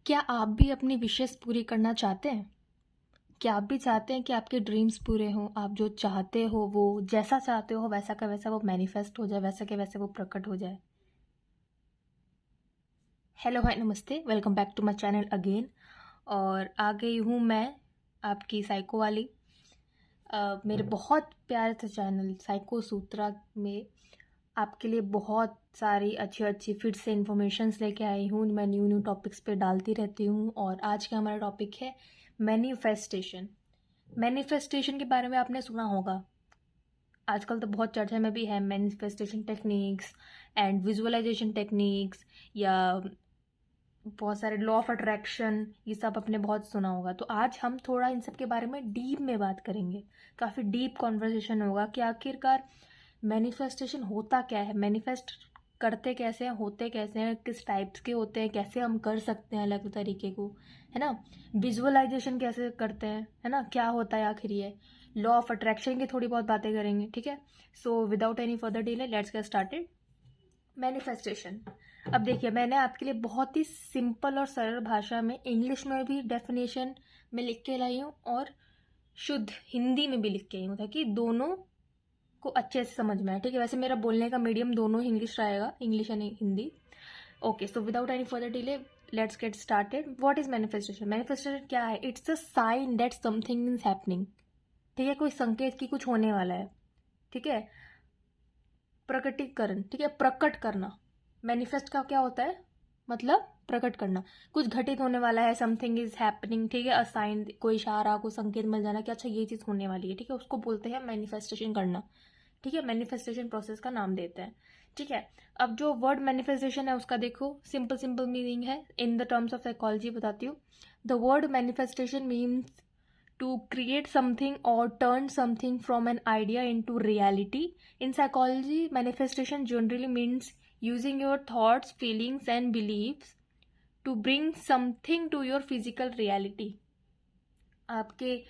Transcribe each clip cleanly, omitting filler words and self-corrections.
क्या आप भी अपनी विशेस पूरी करना चाहते हैं? क्या आप भी चाहते हैं कि आपके ड्रीम्स पूरे हों? आप जो चाहते हो वो जैसा चाहते हो वैसा का वैसा वो मैनिफेस्ट हो जाए, वैसा के वैसे वो प्रकट हो जाए। हेलो, हाय, नमस्ते, welcome back to my channel again. और आ गई हूँ मैं, आपकी साइको वाली। मेरे बहुत प्यारे से चैनल साइको सूत्रा में आपके लिए बहुत सारी अच्छी अच्छी फिर से इन्फॉर्मेशंस लेके आई हूँ। मैं न्यू न्यू टॉपिक्स पे डालती रहती हूँ और आज का हमारा टॉपिक है मैनिफेस्टेशन। मैनिफेस्टेशन के बारे में आपने सुना होगा, आजकल तो बहुत चर्चा में भी है manifestation techniques and visualization techniques, या बहुत सारे लॉ ऑफ अट्रैक्शन, ये सब आपने बहुत सुना होगा। तो आज हम थोड़ा इन सब के बारे में डीप में बात करेंगे। काफ़ी डीप कॉन्वर्सेशन होगा कि आखिरकार मैनिफेस्टेशन होता क्या है, मैनिफेस्ट करते कैसे हैं, होते कैसे हैं, किस टाइप्स के होते हैं, कैसे हम कर सकते हैं अलग तरीके को, है ना। विजुअलाइजेशन कैसे करते हैं, है ना, क्या होता है आखिर ये। लॉ ऑफ अट्रैक्शन की थोड़ी बहुत बातें करेंगे, ठीक है। सो without any further delay let's get started. Manifestation. अब देखिए, मैंने आपके लिए बहुत ही सिंपल और सरल भाषा में इंग्लिश में भी डेफिनेशन में लिख के लाई हूँ और शुद्ध हिंदी में भी लिख के आई हूँ, ताकि दोनों को अच्छे से समझ में आए, ठीक है। वैसे मेरा बोलने का मीडियम दोनों इंग्लिश रहेगा, English and Hindi. Okay, so without any further delay let's get started. What is manifestation? Manifestation क्या है? It's a sign that something is happening, ठीक है। कोई संकेत की कुछ होने वाला है, ठीक है। प्रकटीकरण, ठीक है, प्रकट करना। मैनिफेस्ट का क्या होता है? मतलब प्रकट करना, कुछ घटित होने वाला है, समथिंग इज हैपनिंग, ठीक है। अ साइन, कोई इशारा, कोई संकेत मिल जाना कि अच्छा ये चीज़ होने वाली है, ठीक है, उसको बोलते हैं मैनिफेस्टेशन करना, ठीक है। मैनिफेस्टेशन प्रोसेस का नाम देते हैं, ठीक है। अब जो वर्ड मैनिफेस्टेशन है उसका देखो, सिंपल सिंपल मीनिंग है, in the terms of psychology बताती हूँ। The word manifestation means to create something or turn something from an idea into reality. In psychology, manifestation generally means using your thoughts, feelings, and beliefs to bring something to your physical reality. आपके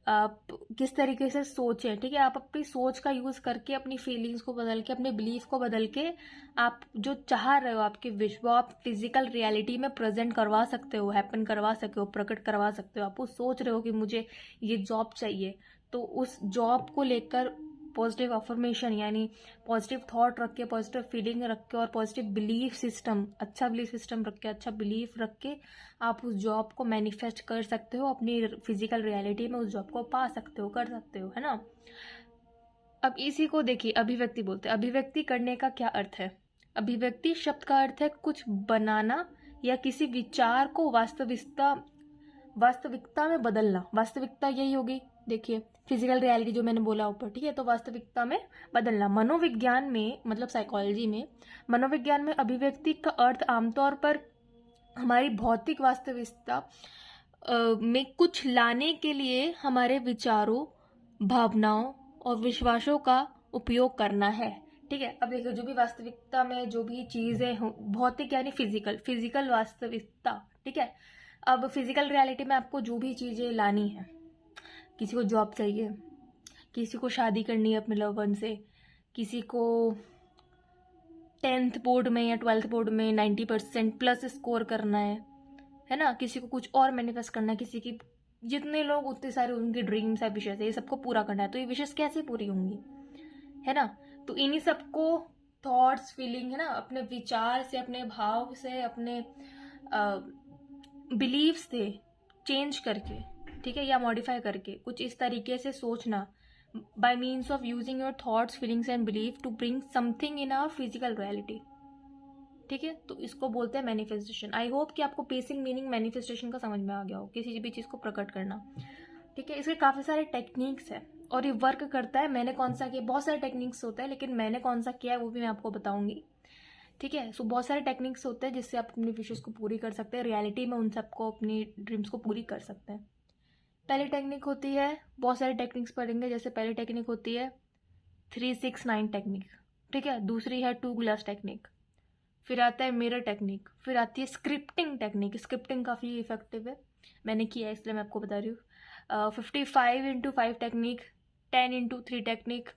आप किस तरीके से सोचें, ठीक है। आप अपनी सोच का यूज़ करके अपनी फीलिंग्स को बदल के, अपने बिलीफ को बदल के, आप जो चाह रहे हो आपके विश, वो आप फिजिकल रियलिटी में प्रेजेंट करवा सकते हो, हैपन करवा सकते हो, प्रकट करवा सकते हो। आप वो सोच रहे हो कि मुझे ये जॉब चाहिए, तो उस जॉब को लेकर पॉजिटिव अफर्मेशन, यानी पॉजिटिव थॉट रख के, पॉजिटिव फीलिंग रख के और पॉजिटिव बिलीफ सिस्टम, अच्छा बिलीफ सिस्टम रख के, अच्छा बिलीफ रख के आप उस जॉब को मैनिफेस्ट कर सकते हो, अपनी फिजिकल रियलिटी में उस जॉब को पा सकते हो, कर सकते हो, है ना। अब इसी को देखिए, अभिव्यक्ति बोलते हैं। अभिव्यक्ति करने का क्या अर्थ है? अभिव्यक्ति शब्द का अर्थ है कुछ बनाना या किसी विचार को वास्तविकता में बदलना। वास्तविकता यही होगी, देखिए, फिजिकल रियलिटी जो मैंने बोला ऊपर, ठीक है। तो वास्तविकता में बदलना। मनोविज्ञान में, मतलब साइकोलॉजी में, मनोविज्ञान में अभिव्यक्ति का अर्थ आमतौर पर हमारी भौतिक वास्तविकता में कुछ लाने के लिए हमारे विचारों, भावनाओं और विश्वासों का उपयोग करना है, ठीक है। अब देखो, जो भी वास्तविकता में जो भी चीज़ें हो, भौतिक यानी फिजिकल वास्तविकता, ठीक है। अब फिजिकल रियलिटी में आपको जो भी चीज़ें लानी है, किसी को जॉब चाहिए, किसी को शादी करनी है अपने लव वन से, किसी को 10th बोर्ड में या 12th बोर्ड में 90% प्लस स्कोर करना है ना, किसी को कुछ और मैनिफेस्ट करना है, किसी की, जितने लोग उतने सारे उनके ड्रीम्स है, विशेष है, ये सबको पूरा करना है। तो ये विशेष कैसे पूरी होंगी, है ना। तो इन्हीं सबको थॉट्स, फीलिंग, है ना, अपने विचार से, अपने भाव से, अपने बिलीव से चेंज करके, ठीक है, या मॉडिफाई करके कुछ इस तरीके से सोचना, by means of using your thoughts, feelings and believe to bring something in our physical reality, ठीक है। तो इसको बोलते हैं मैनिफेस्टेशन। आई होप कि आपको बेसिक मीनिंग मैनिफेस्टेशन का समझ में आ गया हो, किसी भी चीज़ को प्रकट करना, ठीक है। इसके काफ़ी सारे टेक्निक्स है और ये वर्क करता है। मैंने कौन सा किया, बहुत सारे टेक्निक्स होते हैं, लेकिन मैंने कौन सा किया है वो भी मैं आपको बताऊंगी, ठीक है। सो बहुत सारे टेक्निक्स होते हैं जिससे आप अपनी विशेष को पूरी कर सकते हैं, रियलिटी में उन सबको, अपनी ड्रीम्स को पूरी कर सकते हैं। पहली टेक्निक होती है, बहुत सारे टेक्निक्स पढ़ेंगे, जैसे पहली टेक्निक होती है 3-6-9 टेक्निक, ठीक है। दूसरी है 2 ग्लास टेक्निक, फिर आता है मिरर टेक्निक, फिर आती है स्क्रिप्टिंग टेक्निक। स्क्रिप्टिंग काफ़ी इफेक्टिव है, मैंने किया है इसलिए मैं आपको बता रही हूँ। 55x5 technique, 10x3 technique,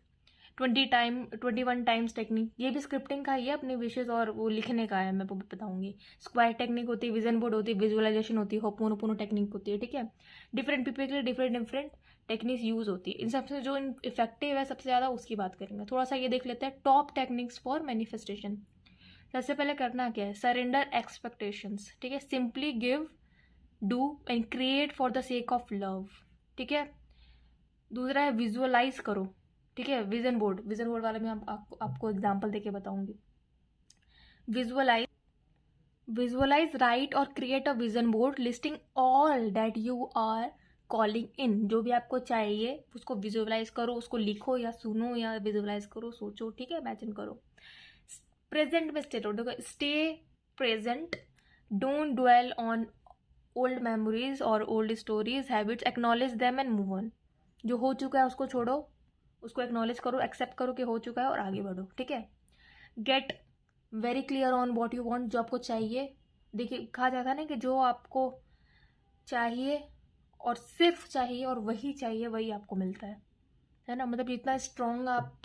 21 times technique, ये भी स्क्रिप्टिंग का ही है, अपने विशेष और वो लिखने का है, मैं वो बताऊंगी। स्क्वायर टेक्निक होती है, विजन बोर्ड होती है, विजुअलाइजेशन होती है, होपोनोपोनो टेक्निक होती है, ठीक है। डिफरेंट पीपल के लिए डिफरेंट टेक्निक्स यूज होती है। इन सबसे जो इफेक्टिव है सबसे ज़्यादा उसकी बात करेंगे। थोड़ा सा ये देख लेते हैं टॉप टेक्निक्स फॉर मैनिफेस्टेशन। सबसे पहले करना क्या है, सरेंडर एक्सपेक्टेशंस, ठीक है। Simply give, do and create for the sake of love, ठीक है। दूसरा है विजुअलाइज करो, ठीक है। विजन बोर्ड वाले में आपको एग्जाम्पल देके बताऊंगी। विजुअलाइज राइट और create a vision board listing all that you are calling in. जो भी आपको चाहिए उसको विजुअलाइज करो, उसको लिखो या सुनो या विजुअलाइज करो, सोचो, ठीक है, इमेजिन करो। प्रेजेंट में स्टे रहो, देखो stay present, don't dwell on old memories और old stories, habits, acknowledge them and move on. जो हो चुका है उसको छोड़ो, उसको एक्नॉलेज करो, एक्सेप्ट करो कि हो चुका है और आगे बढ़ो, ठीक है। Get very clear on what you want, जो आपको चाहिए। देखिए कहा जाता है ना कि जो आपको चाहिए और सिर्फ चाहिए और वही चाहिए वही आपको मिलता है ना। मतलब जितना स्ट्रॉन्ग आप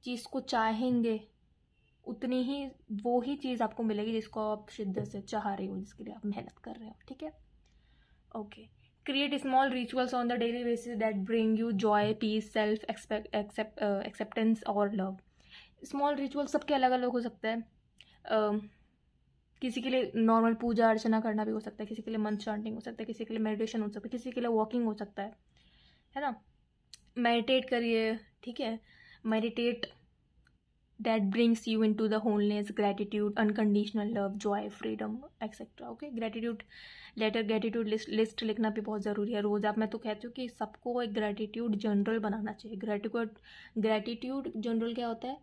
चीज़ को चाहेंगे उतनी ही वो ही चीज़ आपको मिलेगी जिसको आप शिद्दत से चाह रहे हो, जिसके लिए आप मेहनत कर रहे हो, ठीक है। Okay, create small rituals on the daily basis that bring you joy, peace, self acceptance और लव। स्मॉल रिचुअल सबके अलग अलग हो सकता है। किसी के लिए नॉर्मल पूजा अर्चना करना भी हो सकता है, किसी के लिए मंत्र चांटिंग हो सकता है, किसी के लिए मेडिटेशन हो सकता है, किसी के लिए वॉकिंग हो सकता है ना। मेडिटेट करिए, ठीक है। Meditate that brings you into the wholeness, gratitude, unconditional love, joy, freedom, etc. Okay, gratitude list लिखना भी बहुत ज़रूरी है रोज़। आप, मैं तो कहती हूँ कि सबको एक ग्रेटिट्यूड जनरल बनाना चाहिए। ग्रेटिट्यूड जनरल क्या होता है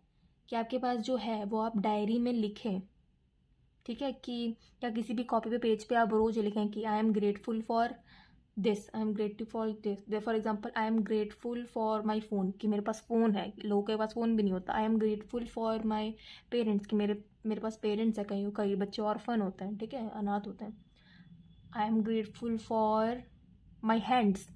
कि आपके पास जो है वो आप डायरी में लिखें, ठीक है, कि या किसी भी कॉपी पे पेज पे आप रोज़ लिखें कि I am grateful for this, I am grateful for this. For example, I am grateful for my phone, कि मेरे पास फ़ोन है, लोगों के पास फ़ोन भी नहीं होता। I am grateful for my parents, कि मेरे पास पेरेंट्स है, कई बच्चे ऑर्फन होते हैं, ठीक है, अनाथ होते हैं। I am grateful for my hands,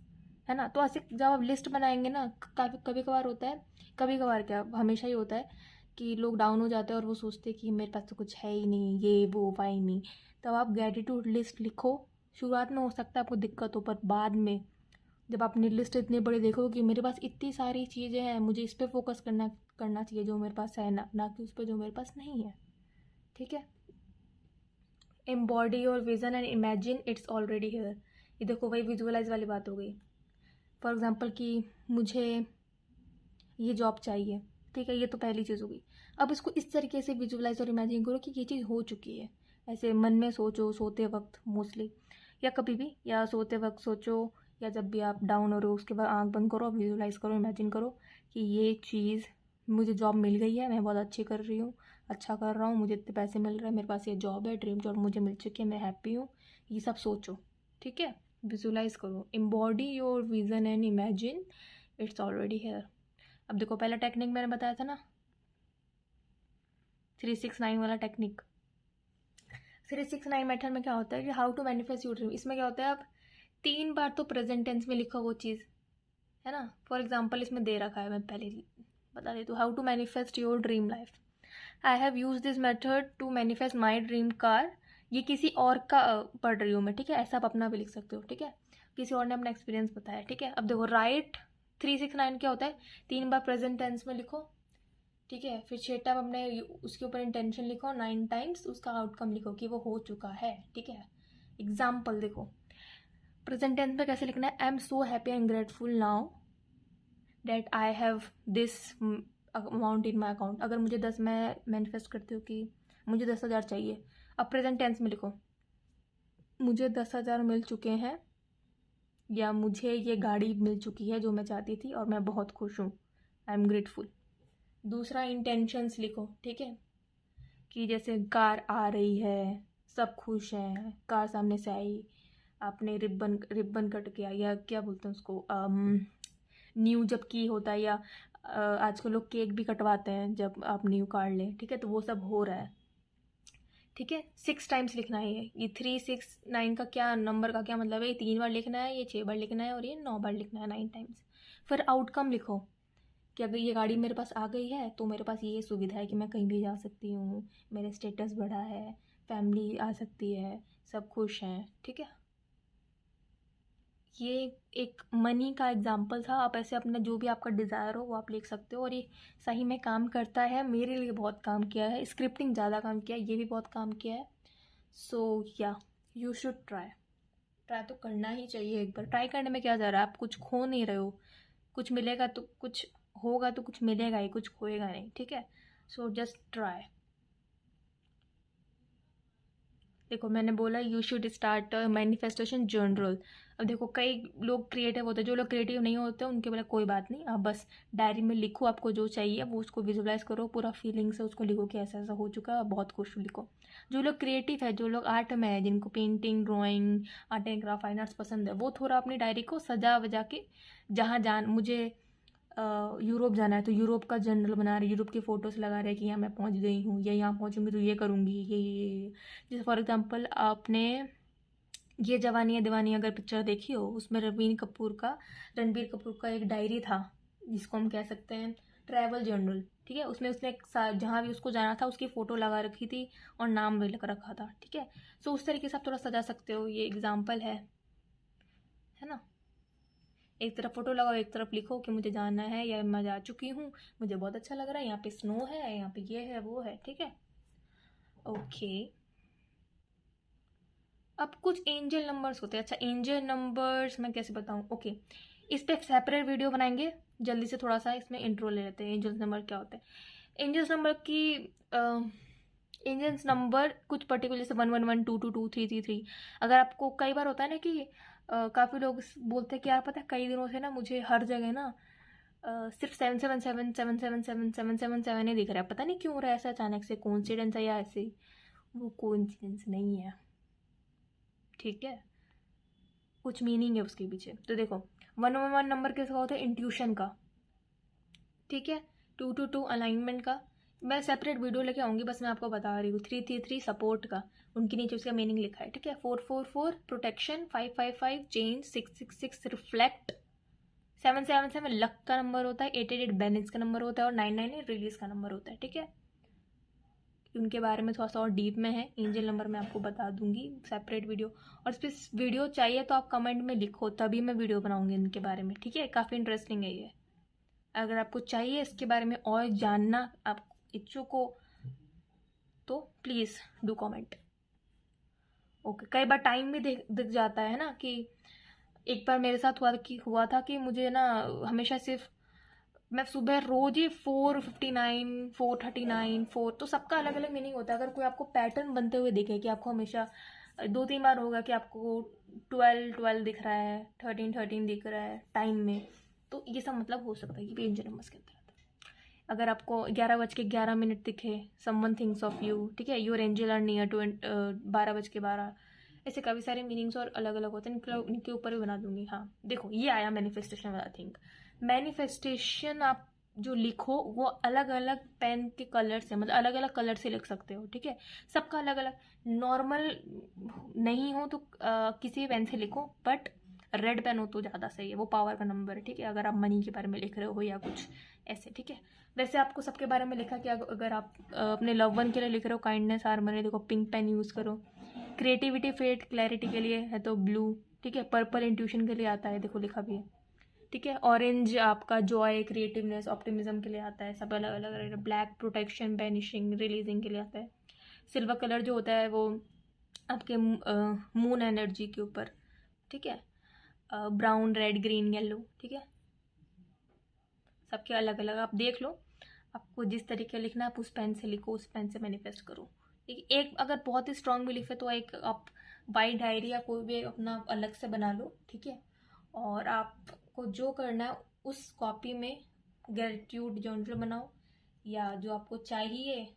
है ना। तो ऐसे जब आप लिस्ट बनाएंगे ना, कभी कभार होता है, कभी कभार क्या हमेशा ही होता है कि लोग डाउन हो जाते हैं और वो सोचते हैं कि मेरे पास तो कुछ है ही नहीं, ये वो वाई नहीं। तब आप ग्रेटिट्यूड लिस्ट लिखो। शुरुआत में हो सकता है आपको दिक्कत हो, पर बाद में जब अपनी लिस्ट इतनी बड़ी देखो कि मेरे पास इतनी सारी चीज़ें हैं, मुझे इस पर फोकस करना चाहिए जो मेरे पास है, ना कि उस पर जो मेरे पास नहीं है, ठीक है। Embody your vision and imagine it's already here. ये देखो वही विजुअलाइज वाली बात हो गई। फॉर एग्जाम्पल कि मुझे ये जॉब चाहिए, ठीक है, ये तो पहली चीज़ हो गई। अब इसको इस तरीके से विजुअलाइज और इमेजिन करो कि ये चीज़ हो चुकी है। ऐसे मन में सोचो, सोते वक्त मोस्टली, या कभी भी, या सोते वक्त सोचो, या जब भी आप डाउन हो रहे हो उसके बाद आंख बंद करो, विजुअलाइज करो, इमेजिन करो कि ये चीज़, मुझे जॉब मिल गई है, मैं बहुत अच्छी कर रही हूँ, अच्छा कर रहा हूँ, मुझे इतने पैसे मिल रहे हैं, मेरे पास ये जॉब है, ड्रीम जॉब मुझे मिल चुकी है, मैं हैप्पी हूँ। ये सब सोचो, ठीक है, विजुअलाइज करो। Embody your vision and imagine it's already hair. अब देखो पहला टेक्निक मैंने बताया था ना, 369 वाला टेक्निक। 369 मेथड में क्या होता है कि how to manifest your dream. इसमें क्या होता है, आप 3 बार तो प्रेजेंट टेंस में लिखो वो चीज़, है ना। फॉर एग्जाम्पल इसमें दे रखा है, मैं पहले बता देती हूँ, how to manifest your dream life. I have use this method to manifest my dream car. ये किसी और का पढ़ रही हूँ मैं, ठीक है, ऐसा आप अपना भी लिख सकते हो, ठीक है, किसी और ने अपना एक्सपीरियंस बताया, ठीक है। अब देखो राइट 369 क्या होता है, 3 बार प्रेजेंट टेंस में लिखो, ठीक है, फिर 6 टाइम अपने उसके ऊपर इंटेंशन लिखो, 9 टाइम्स उसका आउटकम लिखो कि वो हो चुका है, ठीक है। एग्जाम्पल देखो, प्रेजेंट टेंस में कैसे लिखना है, I am so happy and grateful now that I have this amount in my account. अगर मुझे 10, मैं मैनिफेस्ट करती हूँ कि मुझे 10,000 चाहिए। अब प्रेजेंट टेंस में लिखो, मुझे 10,000 मिल चुके हैं, या मुझे ये गाड़ी मिल चुकी है जो मैं चाहती थी और मैं बहुत खुश हूँ, आई एम ग्रेटफुल। दूसरा इंटेंशंस लिखो, ठीक है, कि जैसे कार आ रही है, सब खुश हैं, कार सामने से आई, आपने रिबन कट किया, या क्या बोलते हैं उसको, न्यू जब की होता है, या आजकल लोग केक भी कटवाते हैं जब आप न्यू कार लें, ठीक है, तो वो सब हो रहा है, ठीक है। 6 टाइम्स लिखना है ये 369 का क्या नंबर का क्या मतलब है, ये 3 बार लिखना है, ये 6 बार लिखना है, और ये 9 बार लिखना है, 9 टाइम्स। फिर आउटकम लिखो कि अगर ये गाड़ी मेरे पास आ गई है तो मेरे पास ये सुविधा है कि मैं कहीं भी जा सकती हूँ, मेरा स्टेटस बढ़ा है, फैमिली आ सकती है, सब खुश हैं, ठीक है। ये एक मनी का एग्जाम्पल था। आप ऐसे अपना जो भी आपका डिज़ायर हो वो आप लिख सकते हो, और ये सही में काम करता है, मेरे लिए बहुत काम किया है। स्क्रिप्टिंग ज़्यादा काम किया है, ये भी बहुत काम किया है। सो या यू शुड ट्राई तो करना ही चाहिए। एक बार ट्राई करने में क्या जा रहा है, आप कुछ खो नहीं रहे हो। कुछ मिलेगा तो कुछ होगा, तो कुछ मिलेगा ही, कुछ खोएगा नहीं, ठीक है। So just try. देखो मैंने बोला you should start manifestation journal. अब देखो कई लोग क्रिएटिव होते हैं, जो लोग क्रिएटिव नहीं होते उनके बोला कोई बात नहीं, आप बस डायरी में लिखो आपको जो चाहिए, वो उसको विजुलाइज करो, पूरा फीलिंग से उसको लिखो कि ऐसा ऐसा हो चुका है, बहुत खुश लिखो। जो लोग क्रिएटिव है, जो लोग आर्ट में है, जिनको painting, drawing, art and craft, fine arts पसंद है, वो थोड़ा अपनी डायरी को सजा वजा के, जहाँ मुझे यूरोप जाना है तो यूरोप का जर्नल बना रहे, यूरोप की फ़ोटोज़ लगा रहे कि यहाँ मैं पहुँच गई हूँ, या यहाँ पहुँचूंगी तो ये करूँगी, ये। जैसे फॉर एग्जांपल आपने ये जवानी है दीवानी अगर पिक्चर देखी हो, उसमें रणबीर कपूर का एक डायरी था, जिसको हम कह सकते हैं ट्रैवल जर्नल, ठीक है। उसमें उसने जहाँ भी उसको जाना था उसकी फ़ोटो लगा रखी थी और नाम भी लगा रखा था, ठीक है। सो उस तरीके से आप थोड़ा सजा सकते हो, ये एग्जाम्पल है ना। एक तरफ फोटो लगाओ, एक तरफ लिखो कि मुझे जाना है, या मैं जा चुकी हूँ, मुझे बहुत अच्छा लग रहा है, यहाँ पे स्नो है, यहाँ पे ये है, वो है, ठीक है। ओके, अब कुछ एंजल नंबर्स होते हैं। अच्छा, एंजल नंबर्स मैं कैसे बताऊँ? ओके, इस पर सेपरेट वीडियो बनाएंगे जल्दी से। थोड़ा सा इसमें इंट्रो ले लेते हैं, एंजल्स नंबर क्या होते हैं। एंजल्स नंबर की एंजल्स नंबर कुछ पर्टिकुलर, जैसे 111, 222, 333। अगर आपको कई बार होता है ना कि काफ़ी लोग बोलते हैं कि यार पता है कई दिनों से ना मुझे हर जगह ना सिर्फ 777 777 777 ही दिख रहा है, पता नहीं क्यों हो रहा है ऐसा, अचानक से कोइंसिडेंस है या ऐसे ही। वो कोइंसिडेंस नहीं है, ठीक है, कुछ मीनिंग है उसके पीछे। तो देखो 111 नंबर किसका होता है? इंट्यूशन का, ठीक है। 222 अलाइनमेंट का, मैं सेपरेट वीडियो लेके आऊँगी, बस मैं आपको बता रही हूँ। 333 सपोर्ट का, उनके नीचे उसका मीनिंग लिखा है, ठीक है। 444 प्रोटेक्शन, 555 चेंज, 666 रिफ्लेक्ट, 777 लक का नंबर होता है, 888 बैलेंस का नंबर होता है, और 998 रिलीज का नंबर होता है, ठीक है। उनके बारे में थोड़ा सा और डीप में है, एंजल नंबर मैं आपको बता दूंगी सेपरेट वीडियो। और इस पर वीडियो चाहिए तो आप कमेंट में लिखो, तभी मैं वीडियो बनाऊंगी इनके बारे में, ठीक है। काफ़ी इंटरेस्टिंग है ये। अगर आपको चाहिए इसके बारे में और जानना, आप इच्छुक हो, तो प्लीज़ डू कमेंट। ओके, कई बार टाइम भी दिख जाता है ना, कि एक बार मेरे साथ हुआ था कि मुझे ना हमेशा सिर्फ, मैं सुबह रोज ही 459, 439, 4, तो सबका अलग अलग मीनिंग होता है। अगर कोई आपको पैटर्न बनते हुए दिखे कि आपको हमेशा 2-3 बार होगा कि आपको 12-12 दिख रहा है, 13-13 दिख रहा है टाइम में, तो ये सब मतलब हो सकता है कि एंजल नंबर्स के अंदर आता है। अगर आपको 11:11 दिखे, समवन थिंक्स ऑफ यू, ठीक है, your angel are near to, 12:12, ऐसे काफ़ी सारे मीनिंग्स और अलग अलग होते हैं, इनके ऊपर भी बना दूंगी। हाँ देखो, ये आया मैनिफेस्टेशन वाला थिंग। मैनिफेस्टेशन आप जो लिखो वो अलग अलग पेन के कलर से, मतलब अलग अलग कलर से लिख सकते हो, ठीक है। सबका अलग अलग, नॉर्मल नहीं हो तो किसी भी पेन से लिखो, बट रेड पेन हो तो ज़्यादा सही है, वो पावर का नंबर है, ठीक है। अगर आप मनी के बारे में लिख रहे हो या कुछ ऐसे, ठीक है। वैसे आपको सबके बारे में लिखा कि अगर आप अपने लव वन के लिए लिख रहे हो, काइंडनेस, हार्मनी, देखो पिंक पेन यूज़ करो। क्रिएटिविटी, फेट, क्लैरिटी के लिए है तो ब्लू, ठीक है। पर्पल इंट्यूशन के लिए आता है, देखो लिखा भी है, ठीक है। ऑरेंज आपका जॉय, क्रिएटिवनेस, ऑप्टिमिज्म के लिए आता है, सब अलग अलग। ब्लैक प्रोटेक्शन, बैनिशिंग, रिलीजिंग के लिए आता है। सिल्वर कलर जो होता है वो आपके मून एनर्जी के ऊपर, ठीक है। ब्राउन, रेड, ग्रीन, येलो, ठीक है। सबके अलग अलग, आप देख लो आपको जिस तरीके लिखना है, आप उस पेन से लिखो, उस पेन से मैनिफेस्ट करो। एक अगर बहुत ही स्ट्रांग बिलीफ है तो एक आप वाइट डायरी या कोई भी अपना अलग से बना लो, ठीक है। और आपको जो करना है उस कॉपी में ग्रेटिट्यूड जर्नल बनाओ, या जो आपको चाहिए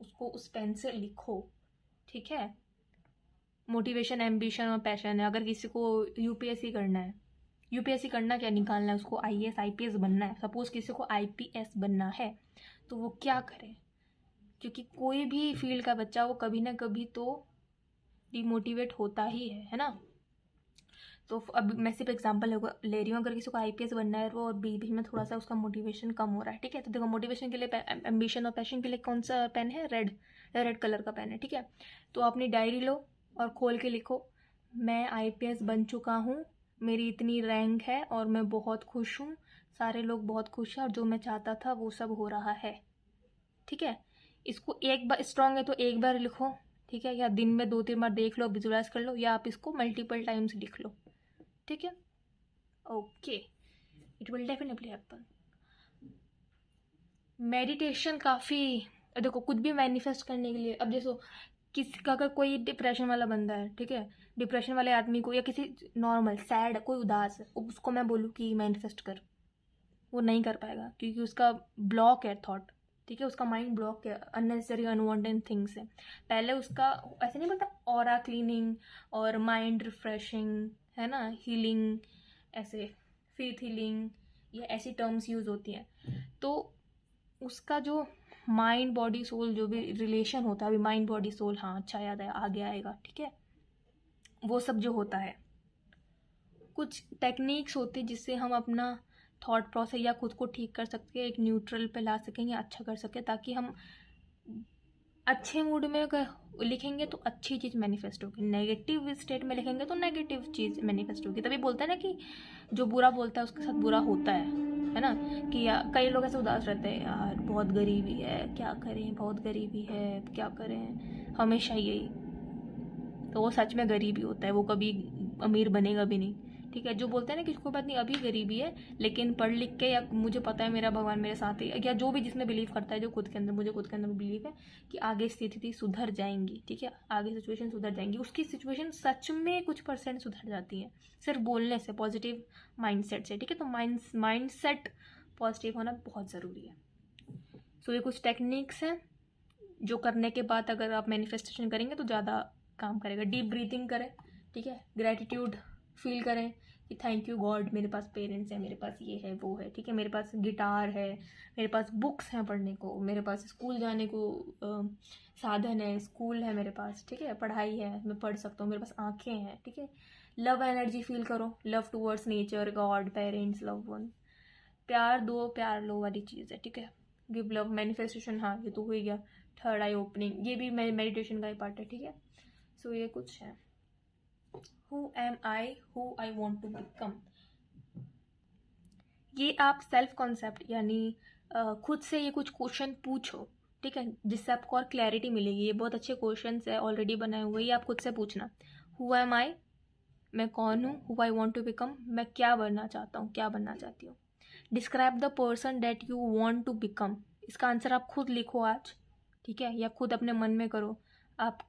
उसको उस पेन से लिखो, ठीक है। मोटिवेशन, एम्बिशन और पैशन है। अगर किसी को यूपीएससी करना है, यूपीएससी करना क्या निकालना है उसको, आईएएस आईपीएस बनना है, सपोज किसी को आईपीएस बनना है, तो वो क्या करे? क्योंकि कोई भी फील्ड का बच्चा वो कभी ना कभी तो डिमोटिवेट होता ही है ना। तो अब मैं सिर्फ एग्जांपल ले रही हूँ, अगर किसी को आईपीएस बनना है वो और बीच में थोड़ा सा उसका मोटिवेशन कम हो रहा है, ठीक है, तो देखो मोटिवेशन के लिए, एम्बिशन और पैशन के लिए कौन सा पेन है, रेड कलर का पेन है, ठीक है। तो अपनी डायरी लो और खोल के लिखो, मैं आईपीएस बन चुका हूँ, मेरी इतनी रैंक है और मैं बहुत खुश हूँ, सारे लोग बहुत खुश हैं और जो मैं चाहता था वो सब हो रहा है, ठीक है। इसको एक बार स्ट्रांग है तो एक बार लिखो, ठीक है, या दिन में 2-3 बार देख लो, विजुलाइज कर लो, या आप इसको मल्टीपल टाइम्स लिख लो, ठीक है। Okay, it will definitely happen. Meditation काफ़ी, देखो कुछ भी मैनिफेस्ट करने के लिए, अब देखो किसी का, अगर कोई डिप्रेशन वाला बंदा है, ठीक है, डिप्रेशन वाले आदमी को, या किसी नॉर्मल सैड कोई उदास है, उसको मैं बोलूँ कि मैनिफेस्ट कर, वो नहीं कर पाएगा क्योंकि उसका ब्लॉक है थॉट, ठीक है, उसका माइंड ब्लॉक है, अननेसेसरी अनवांटेड थिंग्स है। पहले उसका ऐसे नहीं बोलता ऑरा क्लीनिंग और माइंड रिफ्रेशिंग, है ना, हीलिंग, ऐसे फेथ हीलिंग, ये ऐसी टर्म्स यूज होती हैं। तो उसका जो माइंड बॉडी सोल जो भी रिलेशन होता है, अभी माइंड बॉडी सोल, हाँ अच्छा याद है, आगे आएगा, ठीक है, वो सब जो होता है, कुछ टेक्निक्स होती है जिससे हम अपना थॉट प्रोसेस या खुद को ठीक कर सकते हैं, एक न्यूट्रल पे ला सकें या अच्छा कर सकें, ताकि हम अच्छे मूड में अगर लिखेंगे तो अच्छी चीज़ मैनिफेस्ट होगी, नेगेटिव स्टेट में लिखेंगे तो नेगेटिव चीज़ मैनिफेस्ट होगी। तभी बोलते हैं ना कि जो बुरा बोलता है उसके साथ बुरा होता है ना, कि कई लोग ऐसे उदास रहते हैं, यार बहुत गरीबी है, क्या करें, बहुत गरीबी है, क्या करें, हमेशा यही, तो वो सच में गरीब ही होता है, वो कभी अमीर बनेगा भी नहीं, ठीक है। जो बोलते हैं ना कि कोई बात नहीं अभी गरीबी है लेकिन पढ़ लिख के, या मुझे पता है मेरा भगवान मेरे साथ है, या जो भी जिसमें बिलीव करता है, जो खुद के अंदर, मुझे खुद के अंदर बिलीव है कि आगे स्थिति सुधर जाएंगी, ठीक है, आगे सिचुएशन सुधर जाएंगी, उसकी सिचुएशन सच में कुछ % सुधर जाती है सिर्फ बोलने से, पॉजिटिव माइंडसेट से, ठीक है। तो माइंडसेट पॉजिटिव होना बहुत ज़रूरी है। सो ये कुछ टेक्निक्स हैं जो करने के बाद अगर आप मैनिफेस्टेशन करेंगे तो ज़्यादा काम करेगा। डीप ब्रीथिंग करें, ठीक है, ग्रेटिट्यूड फील करें कि थैंक यू गॉड, मेरे पास पेरेंट्स हैं, मेरे पास ये है वो है, ठीक है, मेरे पास गिटार है, मेरे पास बुक्स हैं पढ़ने को, मेरे पास स्कूल जाने को साधन है, स्कूल है मेरे पास, ठीक है, पढ़ाई है, मैं पढ़ सकता हूँ, मेरे पास आँखें हैं, ठीक है। लव एनर्जी फील करो, love towards nature, God, parents, love one, प्यार दो प्यार लो वाली चीज़ है, ठीक है। गिव लव, मैनिफेस्टेशन, हाँ ये तो हो ही गया। थर्ड आई ओपनिंग, ये भी मेडिटेशन का ही पार्ट है, ठीक है। सो ये कुछ है, who am I, who I want to become, ये आप सेल्फ कॉन्सेप्ट यानी खुद से ये कुछ क्वेश्चन पूछो, ठीक है, जिससे आपको और क्लैरिटी मिलेगी। ये बहुत अच्छे क्वेश्चन है ऑलरेडी बनाए हुए, ये आप खुद से पूछना, हु एम आई, मैं कौन हूँ, who I want to become, मैं क्या बनना चाहता हूँ, क्या बनना चाहती हूँ। Describe the person that you want to become, इसका आंसर आप खुद लिखो आज, ठीक है, या खुद अपने मन में करो, आप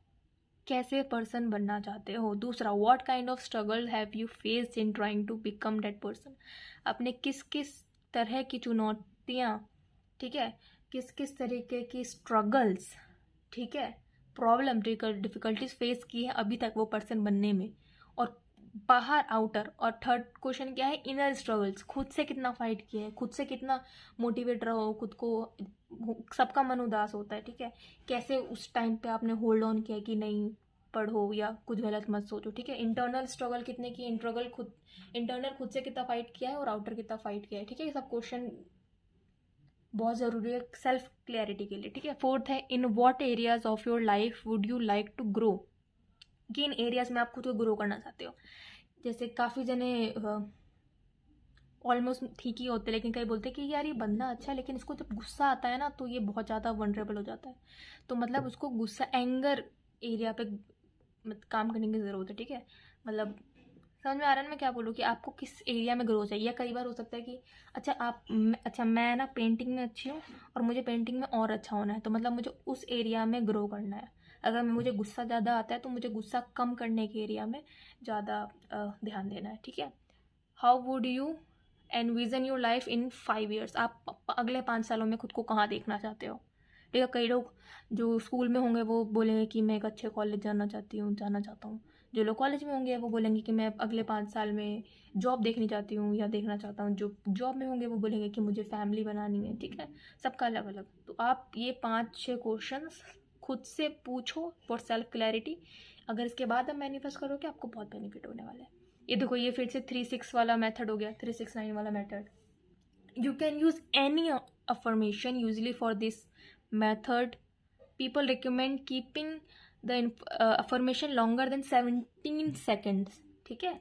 कैसे पर्सन बनना चाहते हो। दूसरा, what kind of struggle have you faced in trying to become that person, आपने किस किस तरह की चुनौतियाँ, ठीक है, किस किस तरीके की स्ट्रगल्स, ठीक है, प्रॉब्लम, डिफिकल्टीज फेस की है अभी तक वो पर्सन बनने में, और बाहर आउटर। और थर्ड क्वेश्चन क्या है, इनर स्ट्रगल्स, खुद से कितना फाइट किया है, खुद से कितना मोटिवेट रहो खुद को, सबका मन उदास होता है, ठीक है, कैसे उस टाइम पे आपने होल्ड ऑन किया कि नहीं पढ़ो या कुछ गलत मत सोचो, ठीक है। इंटरनल स्ट्रगल कितने की, इंटरनल खुद से कितना फाइट किया है और आउटर कितना फाइट किया है, ठीक है, ये सब क्वेश्चन बहुत ज़रूरी है सेल्फ क्लैरिटी के लिए, ठीक है। फोर्थ है, in what areas of your life would you like to grow, कि इन एरियाज में आप खुद को ग्रो करना चाहते हो। जैसे काफ़ी जने ऑलमोस्ट ठीक ही होते हैं, लेकिन कई बोलते हैं कि यार ये बंदा अच्छा है, लेकिन इसको जब गुस्सा आता है ना तो ये बहुत ज़्यादा वनरेबल हो जाता है, तो मतलब उसको गुस्सा, एंगर एरिया पे काम करने की ज़रूरत है, ठीक है। मतलब समझ में आ रहा है ना मैं क्या बोलूँ, कि आपको किस एरिया में ग्रो चाहिए। या कई बार हो सकता है कि अच्छा मैं ना पेंटिंग में अच्छी हूँ और मुझे पेंटिंग में और अच्छा होना है, तो मतलब मुझे उस एरिया में ग्रो करना है। अगर मुझे गुस्सा ज़्यादा आता है तो मुझे गुस्सा कम करने के एरिया में ज़्यादा ध्यान देना है, ठीक है। How would you envision your life in 5 years, आप अगले 5 सालों में खुद को कहाँ देखना चाहते हो, ठीक है। कई लोग जो स्कूल में होंगे वो बोलेंगे कि मैं एक अच्छे कॉलेज जाना चाहता हूँ। जो लोग कॉलेज में होंगे वो बोलेंगे कि मैं अगले 5 साल में जॉब देखनी चाहती हूँ या देखना चाहता हूँ। जो जॉब में होंगे वो बोलेंगे कि मुझे फैमिली बनानी है, ठीक है, सबका अलग अलग। तो आप ये 5-6 क्वेश्चन खुद से पूछो फॉर सेल्फ क्लैरिटी। अगर इसके बाद आप मैनिफेस्ट करोगे आपको बहुत बेनिफिट होने वाला है। ये देखो ये फिर से 3-6 वाला मेथड हो गया, 3-6-9 वाला method. You can use any affirmation. Usually for this method, people recommend keeping the affirmation longer than 17 seconds. ठीक है.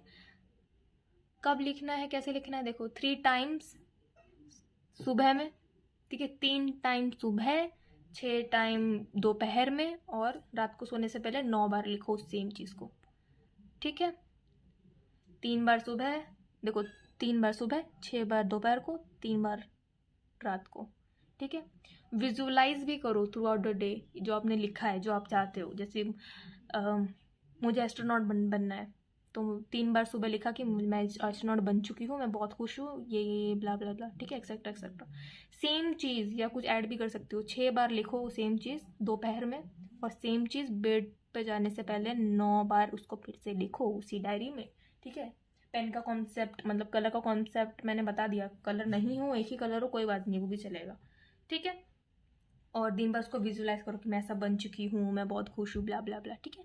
कब लिखना है, कैसे लिखना है, देखो 3 टाइम्स सुबह में, ठीक है, 3 टाइम सुबह, 6 टाइम दोपहर में, और रात को सोने से पहले 9 बार लिखो सेम चीज़ को. ठीक है. 3 बार सुबह, देखो 3 बार सुबह, 6 बार दोपहर को, 3 बार रात को. ठीक है. विजुअलाइज भी करो थ्रू आउट द डे जो आपने लिखा है, जो आप चाहते हो. जैसे मुझे एस्ट्रोनॉट बनना है, तो 3 बार सुबह लिखा कि मैं एस्ट्रोनॉट बन चुकी हूँ, मैं बहुत खुश हूँ, ये ब्ला ब्ला ब्ला. ठीक है, एक्सेट्रा एक्सेट्रा. सेम चीज़ या कुछ ऐड भी कर सकते हो. 6 बार लिखो सेम चीज़ दोपहर में, और सेम चीज़ बेड पे जाने से पहले 9 बार उसको फिर से लिखो उसी डायरी में. ठीक है. पेन का कॉन्सेप्ट, मतलब कलर का कॉन्सेप्ट मैंने बता दिया. कलर नहीं हो, एक ही कलर हो, कोई बात नहीं, वो भी चलेगा. ठीक है. और दिन भर उसको विजुअलाइज करो कि मैं ऐसा बन चुकी हूँ, मैं बहुत खुश हूँ, ब्ला ब्ला ब्ला. ठीक है.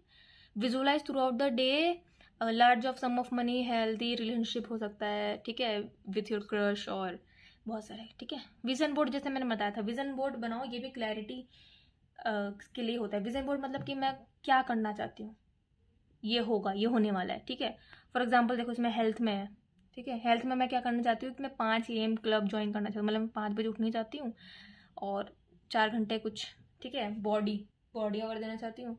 Visualize throughout the day. Large of some of money, healthy relationship हो सकता है. ठीक है, विथ योर क्रश और बहुत सारे. ठीक है. विजन बोर्ड जैसे मैंने बताया था, विजन बोर्ड बनाओ. ये भी क्लैरिटी के लिए होता है. विजन बोर्ड मतलब कि मैं क्या करना चाहती हूँ, ये होगा, ये होने वाला है. ठीक है. फॉर एग्जाम्पल देखो इसमें हेल्थ में है. ठीक है. हेल्थ में मैं क्या करना चाहती हूँ कि मैं 5 AM क्लब ज्वाइन करना चाहती हूँ. मतलब मैं 5 बजे उठनी चाहती हूँ और 4 घंटे कुछ. ठीक है. बॉडी आवर देना चाहती हूँ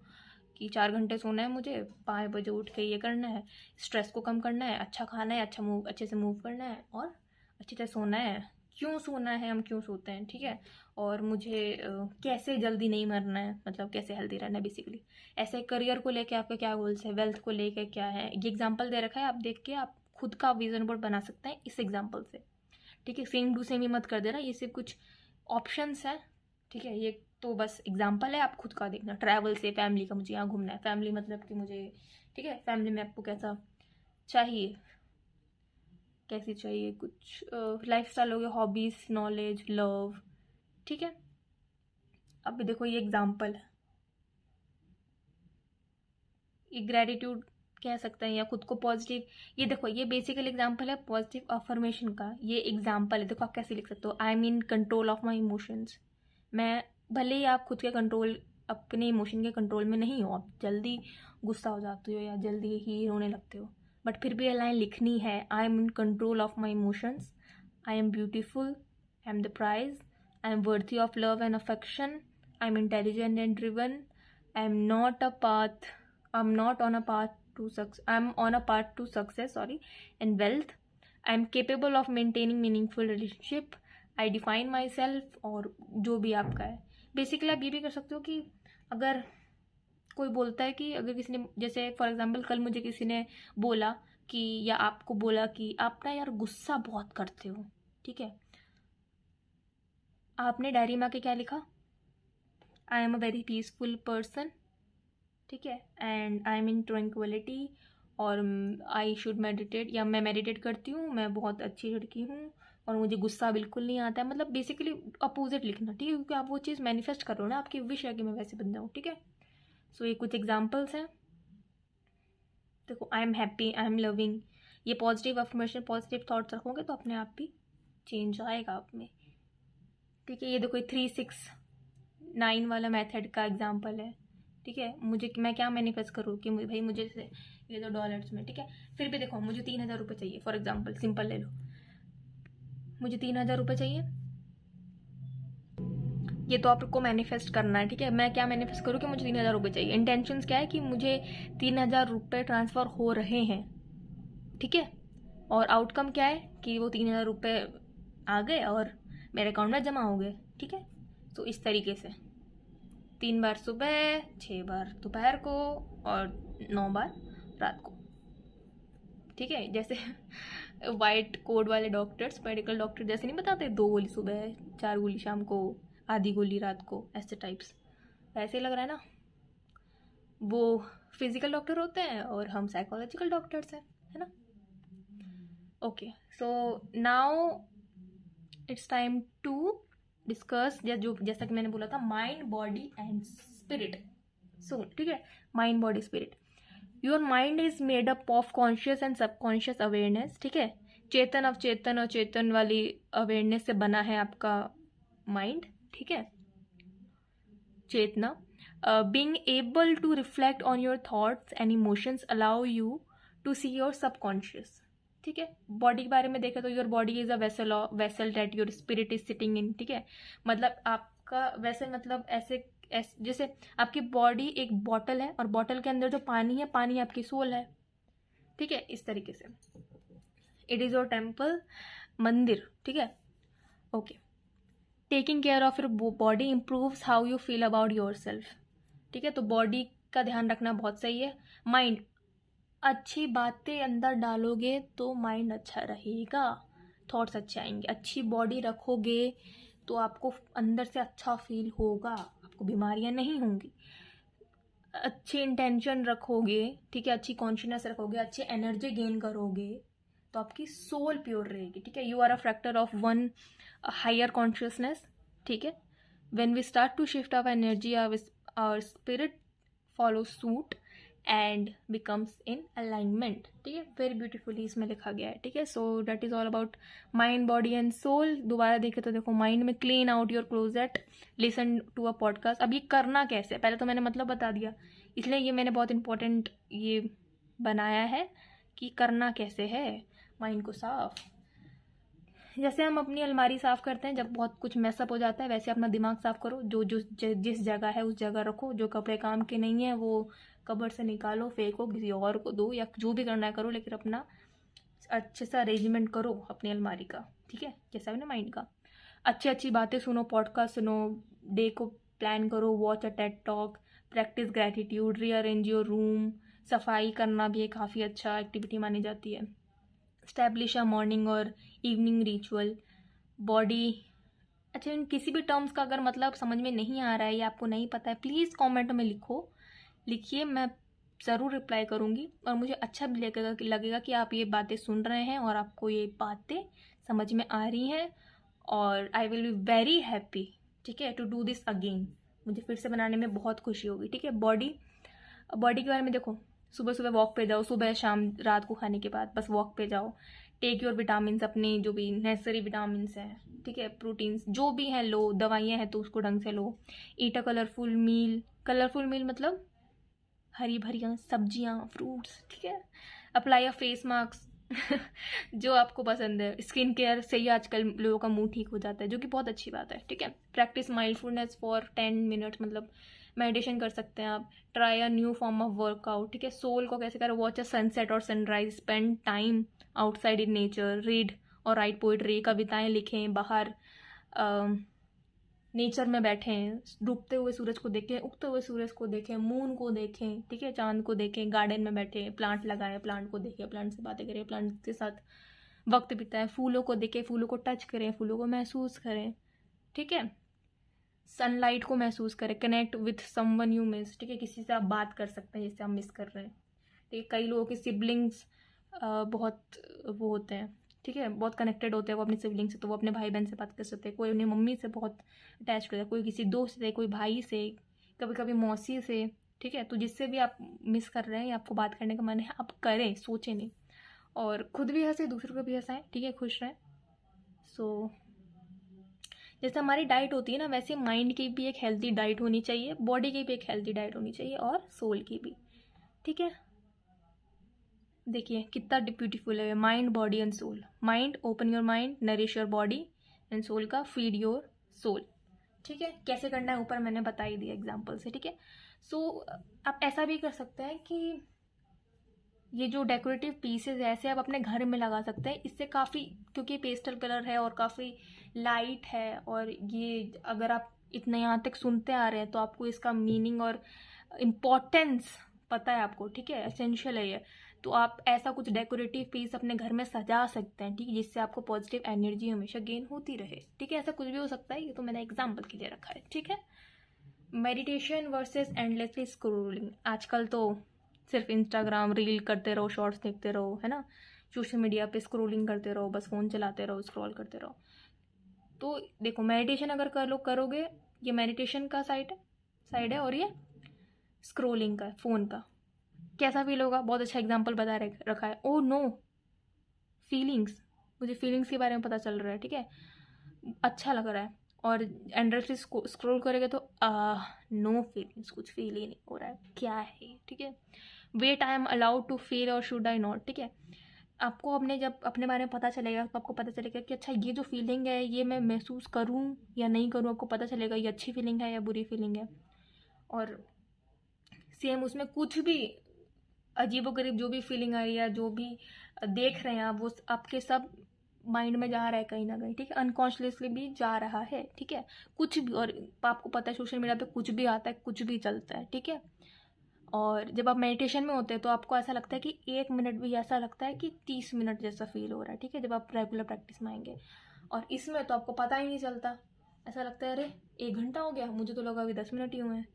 कि 4 घंटे सोना है मुझे, 5 बजे उठ के ये करना है, स्ट्रेस को कम करना है, अच्छा खाना है, अच्छे से मूव करना है, और अच्छी तरह सोना है. क्यों सोना है, हम क्यों सोते हैं. ठीक है. और मुझे कैसे जल्दी नहीं मरना है, मतलब कैसे हेल्दी रहना है बेसिकली. ऐसे करियर को लेके आपके क्या गोल्स है, वेल्थ को लेके क्या है, ये एग्जांपल दे रखा है. आप देख के आप खुद का विजन बोर्ड बना सकते हैं इस एग्जांपल से. ठीक है. सेम टू सेम ही मत कर देना, ये सिर्फ कुछ ऑप्शंस हैं. ठीक है. ये तो बस एग्जांपल है, आप खुद का देखना. ट्रैवल से फैमिली का, मुझे यहाँ घूमना है, फैमिली मतलब कि मुझे, ठीक है, फैमिली में आपको कैसा चाहिए, कैसी चाहिए, कुछ लाइफस्टाइल हो गया, हॉबीज़, नॉलेज, लव. ठीक है. अब देखो ये एग्जांपल है, ये ग्रेटिट्यूड कह सकते हैं या खुद को पॉजिटिव. ये देखो ये बेसिकली एग्जांपल है पॉजिटिव अफर्मेशन का. ये एग्जांपल है. देखो आप कैसे लिख सकते हो. आई am in control of my emotions. मैं, भले ही आप खुद के कंट्रोल, अपने इमोशन के कंट्रोल में नहीं हो, आप जल्दी गुस्सा हो जाते हो या जल्दी ही रोने लगते हो, बट फिर भी ये लाइन लिखनी है. I am in control of my emotions, I am beautiful, I am the prize, I am worthy of love and affection, I am intelligent and driven, I am not a path, I'm not on a path to success. I'm on a path to success, sorry, and wealth. I'm capable of maintaining meaningful relationship. I define myself. और जो भी आपका है. Basically आप ये भी कर सकते हो कि अगर कोई बोलता है कि, अगर किसी ने, जैसे फॉर एग्जांपल कल मुझे किसी ने बोला कि, या आपको बोला कि आप ना यार गुस्सा बहुत करते हो. ठीक है. आपने डायरी में आके क्या लिखा, I am a very peaceful person. ठीक है. And I am in tranquillity, और आई शुड मेडिटेट, या मैं मेडिटेट करती हूँ, मैं बहुत अच्छी लड़की हूँ, और मुझे गुस्सा बिल्कुल नहीं आता है. मतलब बेसिकली अपोजिट लिखना. ठीक है. क्योंकि आप वो चीज़ मैनिफेस्ट कर रहे हो ना, आपकी विश है कि मैं वैसे बन जाऊँ. ठीक है. सो ये कुछ एग्जाम्पल्स हैं. देखो I am happy, I am loving. ये पॉजिटिव अफर्मेशन, पॉजिटिव थॉट्स रखोगे तो अपने आप भी चेंज आएगा आप में. ठीक है. ये देखो 3-6-9 वाला मेथड का एग्जाम्पल है. ठीक है. मैं क्या मैनिफेस्ट करूँ कि भाई मुझे ये दो डॉलर्स में. ठीक है. फिर भी देखो मुझे 3,000 रुपये चाहिए, फॉर एग्जांपल सिंपल ले लो, मुझे 3,000 रुपये चाहिए. ये तो आपको मैनिफेस्ट करना है. ठीक है. मैं क्या मैनिफेस्ट करूँ कि मुझे 3,000 रुपये चाहिए. इंटेंशंस क्या है कि मुझे 3,000 रुपये ट्रांसफ़र हो रहे हैं. ठीक है. और आउटकम क्या है कि वो 3,000 रुपये आ गए और मेरे अकाउंट में जमा हो गए. ठीक है. तो इस तरीके से 3 बार सुबह, 6 बार दोपहर को, और 9 बार रात को. ठीक है. जैसे वाइट कोड वाले डॉक्टर्स, मेडिकल डॉक्टर जैसे नहीं बताते, 2 गोली सुबह, 4 गोली शाम को, आधी गोली रात को, ऐसे टाइप्स. ऐसे लग रहा है ना. वो फिजिकल डॉक्टर होते हैं और हम साइकोलॉजिकल डॉक्टर्स हैं, है ना. Okay. So now it's time to discuss, जैसा कि मैंने बोला था, mind, body and spirit. So ठीक है. Mind, body, spirit. Your mind is made up of conscious and subconscious awareness, ठीक है। चेतन अवचेतन और चेतन वाली अवेयरनेस से बना है आपका माइंड, ठीक है, चेतना। Being able to reflect on your thoughts and emotions allow you to see your subconscious, ठीक है। बॉडी के बारे में देखें तो your body is a vessel that your spirit is sitting in, ठीक है। मतलब आपका वैसे मतलब ऐसे जैसे आपकी बॉडी एक बॉटल है और बॉटल के अंदर जो पानी है, पानी आपकी सोल है, ठीक है, इस तरीके से। इट इज योर टेम्पल, मंदिर, ठीक है, okay. Taking care of your body improves how you feel about your self, ठीक है। तो बॉडी का ध्यान रखना बहुत सही है। माइंड, अच्छी बातें अंदर डालोगे तो माइंड अच्छा रहेगा, थॉट्स अच्छे आएंगे। अच्छी बॉडी रखोगे तो आपको अंदर से अच्छा फील होगा, आपको बीमारियां नहीं होंगी। अच्छी इंटेंशन रखोगे, ठीक है, अच्छी कॉन्शियसनेस रखोगे, अच्छी एनर्जी गेन करोगे तो आपकी सोल प्योर रहेगी, ठीक है। You are a factor of one higher consciousness, ठीक है। When we start to shift our energy, our spirit follow suit and becomes in alignment, ठीक है। वेरी ब्यूटीफुली इसमें लिखा गया है, ठीक है। So that is all about mind, body and soul. दोबारा देखे तो देखो, माइंड में clean out your closet, listen to a podcast. अब ये करना कैसे है, पहले तो मैंने मतलब बता दिया, इसलिए ये मैंने बहुत इंपॉर्टेंट ये बनाया है कि करना कैसे है माइंड को साफ। जैसे हम अपनी अलमारी साफ करते हैं जब बहुत कुछ मैसअप हो जाता है, वैसे अपना दिमाग साफ करो। जो जो जिस जगह है उस जगह रखो। जो कपड़े काम के नहीं है वो कबर्ड से निकालो, फेंको, किसी और को दो, या जो भी करना है करो, लेकिन अपना अच्छे से अरेंजमेंट करो अपनी अलमारी का, ठीक है। जैसा भी ना माइंड का, अच्छी अच्छी बातें सुनो, पॉडकास्ट सुनो, डे को प्लान करो, watch a TED talk, practice gratitude, rearrange your room. सफाई करना भी एक काफ़ी अच्छा एक्टिविटी मानी जाती है। स्टैब्लिश अ मॉर्निंग और इवनिंग रिचुअल। बॉडी, अच्छा, इन किसी भी टर्म्स का अगर मतलब समझ में नहीं आ रहा है या आपको नहीं पता है, प्लीज़ कमेंट में लिखिए, मैं ज़रूर रिप्लाई करूँगी। और मुझे अच्छा भी लगेगा कि आप ये बातें सुन रहे हैं और आपको ये बातें समझ में आ रही हैं, और I will be very happy, ठीक है, टू डू दिस अगेन। मुझे फिर से बनाने में बहुत खुशी होगी, ठीक है। बॉडी के बारे में देखो, सुबह सुबह वॉक पे जाओ, सुबह शाम रात को खाने के बाद बस वॉक पे जाओ। टेक योर विटामिन, अपनी जो भी नेसेसरी विटामिन हैं, ठीक है, प्रोटीन्स जो भी हैं लो, दवाइयाँ हैं तो उसको ढंग से लो। ईट अ कलरफुल मील मतलब हरी भरियाँ सब्जियाँ, फ्रूट्स, ठीक है। अप्लाई अ फेस मास्क जो आपको पसंद है। स्किन केयर से ही आजकल लोगों का मुंह ठीक हो जाता है, जो कि बहुत अच्छी बात है, ठीक है। प्रैक्टिस माइंडफुलनेस फॉर 10 मिनट्स, मतलब मेडिटेशन कर सकते हैं आप। Try a new form of workout, ठीक है। सोल को कैसे करें, वॉच अ सनसेट और sunrise, spend time outside in nature, read और राइट पोइट्री, कविताएं लिखें, बाहर नेचर में बैठें, डूबते हुए सूरज को देखें, उगते हुए सूरज को देखें, मून को देखें, ठीक है, चांद को देखें, गार्डन में बैठें, प्लांट लगाएं, प्लांट को देखें, प्लांट से बातें करें, प्लांट के साथ वक्त बिताएं, फूलों को देखें, फूलों को टच करें, फूलों को महसूस करें, ठीक है। सनलाइट को महसूस करें, connect with someone you miss, ठीक है, किसी से आप बात कर सकते हैं जिससे आप मिस कर रहे हैं, ठीक है। कई लोगों के सिबलिंग्स बहुत वो होते हैं, ठीक है, बहुत कनेक्टेड होते हैं वो अपने सिबलिंग से, तो वो अपने भाई बहन से बात कर सकते हैं। कोई अपनी मम्मी से बहुत अटैच होता है, कोई किसी दोस्त से, कोई भाई से, कभी कभी मौसी से, ठीक है। तो जिससे भी आप मिस कर रहे हैं या आपको बात करने का मन है, आप करें, सोचें नहीं, और खुद भी हंसे, दूसरों को भी हंसाएं, ठीक है, खुश रहें। सो जैसे हमारी डाइट होती है ना, वैसे माइंड की भी एक हेल्थी डाइट होनी चाहिए, बॉडी की भी एक हेल्थी डाइट होनी चाहिए, और सोल की भी, ठीक है। देखिए कितना ब्यूटीफुल है, mind, body and soul. Mind, open your mind, nourish your body, and soul का फीड योर सोल, ठीक है। कैसे करना है ऊपर मैंने बता ही दिया एग्जाम्पल से, ठीक है। सो आप ऐसा भी कर सकते हैं कि ये जो डेकोरेटिव पीसेज है ऐसे आप अपने घर में लगा सकते हैं। इससे काफ़ी, क्योंकि पेस्टल कलर है और काफ़ी लाइट है, और ये अगर आप इतने यहाँ तक सुनते आ रहे हैं तो आपको इसका मीनिंग और इम्पोर्टेंस पता है आपको, ठीक है, एसेंशियल है ये। तो आप ऐसा कुछ डेकोरेटिव पीस अपने घर में सजा सकते हैं, ठीक है, जिससे आपको पॉजिटिव एनर्जी हमेशा गेन होती रहे, ठीक है। ऐसा कुछ भी हो सकता है, ये तो मैंने एग्जाम्पल के लिए रखा है, ठीक है। Meditation versus endlessly scrolling. आजकल तो सिर्फ इंस्टाग्राम रील करते रहो, शॉर्ट्स देखते रहो, है ना, सोशल मीडिया पे स्क्रोलिंग करते रहो, बस फ़ोन चलाते रहो, स्क्रॉल करते रहो। तो देखो, मेडिटेशन अगर करोगे, ये मेडिटेशन का साइड है, और ये स्क्रोलिंग का, फ़ोन का, कैसा फील होगा? बहुत अच्छा एग्जाम्पल बता रखा है। ओ नो, फीलिंग्स, मुझे फीलिंग्स के बारे में पता चल रहा है, ठीक है, अच्छा लग रहा है। और एंडलेसली स्क्रॉल करेगा तो नो फीलिंग्स, कुछ फील ही नहीं हो रहा है, क्या है, ठीक है। Wait, I am allowed to feel और शुड आई नॉट, ठीक है। आपको जब अपने बारे में पता चलेगा तो आपको पता चलेगा कि अच्छा ये जो फीलिंग है ये मैं महसूस करूँ या नहीं करूँ, आपको पता चलेगा ये अच्छी फीलिंग है या बुरी फीलिंग है। और सेम उसमें कुछ भी अजीबोगरीब जो भी फीलिंग आ रही है, जो भी देख रहे हैं आप, वो आपके सब माइंड में जा रहा है कहीं ना कहीं, ठीक है, अनकॉन्शियसली भी जा रहा है, ठीक है, कुछ भी। और आपको पता है सोशल मीडिया पे कुछ भी आता है, कुछ भी चलता है, ठीक है। और जब आप मेडिटेशन में होते हैं तो आपको ऐसा लगता है कि 1 मिनट भी ऐसा लगता है कि 30 मिनट जैसा फील हो रहा है, ठीक है, जब आप रेगुलर प्रैक्टिस में आएंगे। और इसमें तो आपको पता ही नहीं चलता, ऐसा लगता है अरे 1 घंटा हो गया, मुझे तो लगा अभी 10 मिनट ही हुए हैं,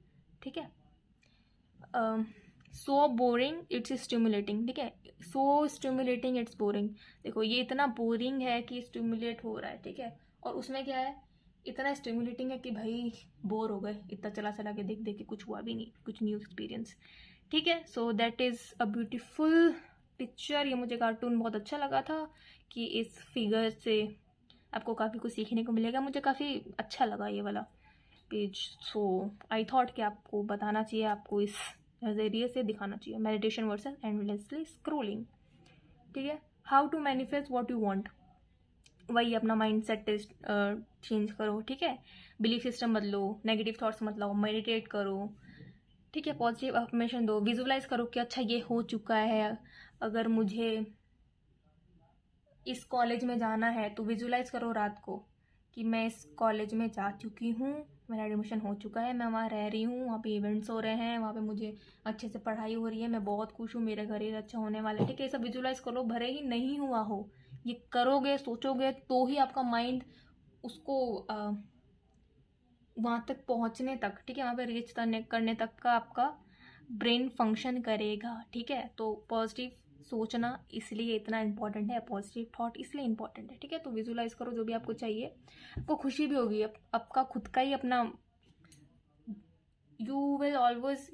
ठीक है। सो बोरिंग इट्स स्टिमुलेटिंग, ठीक है, सो स्टिमुलेटिंग इट्स बोरिंग। देखो ये इतना बोरिंग है कि स्टिमुलेट हो रहा है, ठीक है, और उसमें क्या है, इतना स्टिमुलेटिंग है कि भाई बोर हो गए, इतना चला चला के देख देख के कुछ हुआ भी नहीं, कुछ न्यू एक्सपीरियंस, ठीक है। So that is a beautiful picture. ये मुझे कार्टून बहुत अच्छा लगा था कि इस फिगर से आपको काफ़ी कुछ सीखने को मिलेगा, मुझे काफ़ी अच्छा लगा ये वाला पेज। सो आई थॉट कि आपको बताना चाहिए, आपको इस नज़रिए से दिखाना चाहिए, मेडिटेशन वर्सेस एंडलेसली स्क्रोलिंग, ठीक है। How to manifest what you want, वही अपना माइंड सेट चेंज करो, ठीक है, बिलीफ सिस्टम बदलो, नेगेटिव थॉट्स मत लाओ, मेडिटेट करो, ठीक है, पॉजिटिव अफर्मेशन दो, विजुअलाइज करो कि अच्छा ये हो चुका है। अगर मुझे इस कॉलेज में जाना है तो विजुअलाइज करो रात को कि मैं इस कॉलेज में जा चुकी हूँ, मेरा एडमिशन हो चुका है, मैं वहाँ रह रही हूँ, वहाँ पे इवेंट्स हो रहे हैं, वहाँ पे मुझे अच्छे से पढ़ाई हो रही है, मैं बहुत खुश हूँ, मेरा करियर अच्छा होने वाला है, ठीक है। ये सब विजुअलाइज करो, भले ही नहीं हुआ हो, ये करोगे, सोचोगे तो ही आपका माइंड उसको वहाँ तक पहुँचने तक, ठीक है, वहाँ पे रीच करने तक का आपका ब्रेन फंक्शन करेगा, ठीक है। तो पॉजिटिव सोचना इसलिए इतना इंपॉर्टेंट है, पॉजिटिव थॉट इसलिए इंपॉर्टेंट है, ठीक है। तो विजुअलाइज करो जो भी आपको चाहिए, आपको खुशी भी होगी, आपका खुद का ही अपना, you will always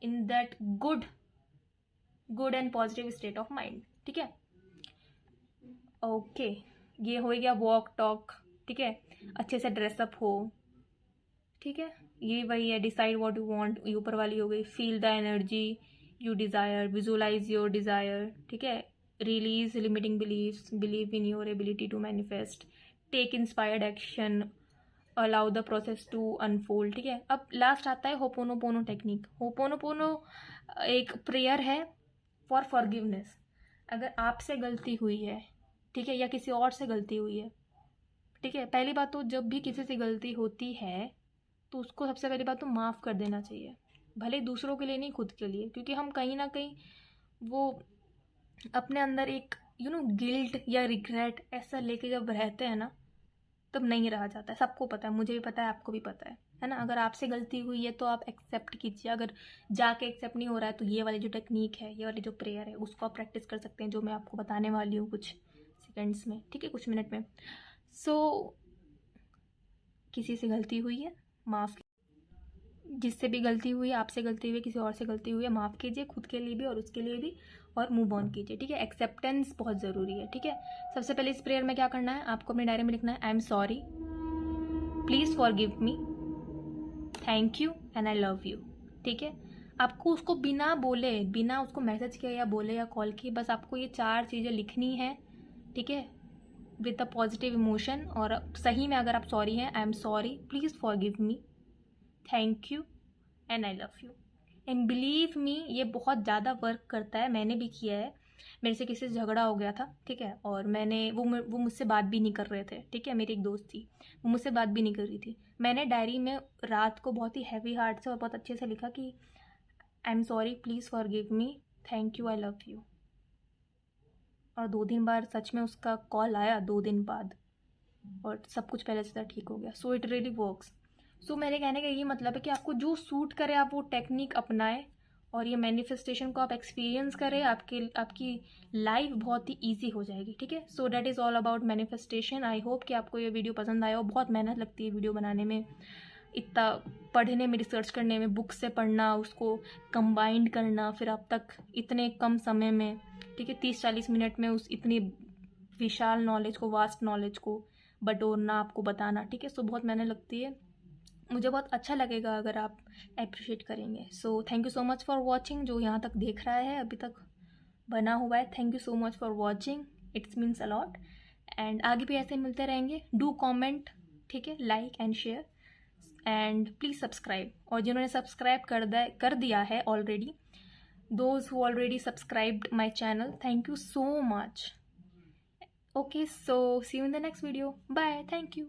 in that good and positive state of mind, ठीक है। ओके, ये हो गया वॉक टॉक, ठीक है, अच्छे से ड्रेसअप हो, ठीक है। ये वही है, डिसाइड व्हाट यू वांट, ये ऊपर वाली हो गई। Feel the energy you desire, visualize your desire, ठीक है। Release limiting beliefs, believe in your ability to manifest, take inspired action, allow the process to unfold, ठीक है। अब लास्ट आता है होपोनोपोनो टेक्निक। होपोनोपोनो एक प्रेयर है फॉर फॉरगिवनेस। अगर आपसे गलती हुई है, ठीक है, या किसी और से गलती हुई है, ठीक है, पहली बात तो जब भी किसी से गलती होती है तो उसको सबसे पहली बात तो माफ़ कर देना चाहिए, भले दूसरों के लिए नहीं, खुद के लिए, क्योंकि हम कहीं ना कहीं वो अपने अंदर एक गिल्ट या रिग्रेट ऐसा लेके जब रहते हैं ना, तब नहीं रहा जाता है। सबको पता है, मुझे भी पता है, आपको भी पता है ना। अगर आपसे गलती हुई है तो आप एक्सेप्ट कीजिए, अगर जाके एक्सेप्ट नहीं हो रहा है तो ये वाली जो टेक्निक है, ये वाली जो प्रेयर है, उसको आप प्रैक्टिस कर सकते हैं, जो मैं आपको बताने वाली हूँ कुछ सेकेंड्स में, ठीक है, कुछ मिनट में। सो किसी से गलती हुई है, माफ़, जिससे भी गलती हुई है, आपसे गलती हुई है, किसी और से गलती हुई है, माफ़ कीजिए, खुद के लिए भी और उसके लिए भी, और मूव ऑन कीजिए, ठीक है। एक्सेप्टेंस बहुत ज़रूरी है, ठीक है। सबसे पहले इस प्रेयर में क्या करना है, आपको अपने डायरी में लिखना है, I am sorry, please forgive me, thank you and I love you, ठीक है। आपको उसको बिना बोले, बिना उसको मैसेज किए या बोले या कॉल किए, बस आपको ये 4 चीज़ें लिखनी है, ठीक है, विद अ पॉजिटिव इमोशन। और सही में अगर आप सॉरी हैं, I am sorry, please forgive me, thank you and I love you. And believe me, ये बहुत ज़्यादा वर्क करता है, मैंने भी किया है। मेरे से किसी से झगड़ा हो गया था, ठीक है, और मैंने वो मुझसे बात भी नहीं कर रहे थे, ठीक है, मेरी एक दोस्त थी, वो मुझसे बात भी नहीं कर रही थी। मैंने डायरी में रात को बहुत ही हैवी हार्ट से और बहुत अच्छे से लिखा कि I am sorry, please forgive me, thank you, I love you. और 2 दिन बाद सच में उसका कॉल आया, 2 दिन बाद, और सब कुछ पहले से ठीक हो गया। So it really works. So मेरे कहने का यही मतलब है कि आपको जो सूट करे आप वो टेक्निक अपनाएं, और ये मैनिफेस्टेशन को आप एक्सपीरियंस करें, आपकी लाइफ बहुत ही ईजी हो जाएगी, ठीक है। So that is all about manifestation. I hope कि आपको ये वीडियो पसंद आया हो। बहुत मेहनत लगती है वीडियो बनाने में, इतना पढ़ने में, रिसर्च करने में, बुक से पढ़ना, उसको कंबाइंड करना, फिर अब तक इतने कम समय में, ठीक है, 30-40 मिनट में उस इतनी विशाल नॉलेज को, वास्ट नॉलेज को बटोरना, आपको बताना, ठीक है। सो बहुत मेहनत लगती है, मुझे बहुत अच्छा लगेगा अगर आप अप्रिशिएट करेंगे। So thank you so much for watching, जो यहाँ तक देख रहा है, अभी तक बना हुआ है, thank you so much for watching, it's means a lot. And आगे भी ऐसे मिलते रहेंगे। डू कॉमेंट, ठीक है, like and share and please subscribe. और जिन्होंने सब्सक्राइब कर दिया है already, those who already subscribed my channel, thank you so much. Okay, so see you in the next video. Bye. Thank you.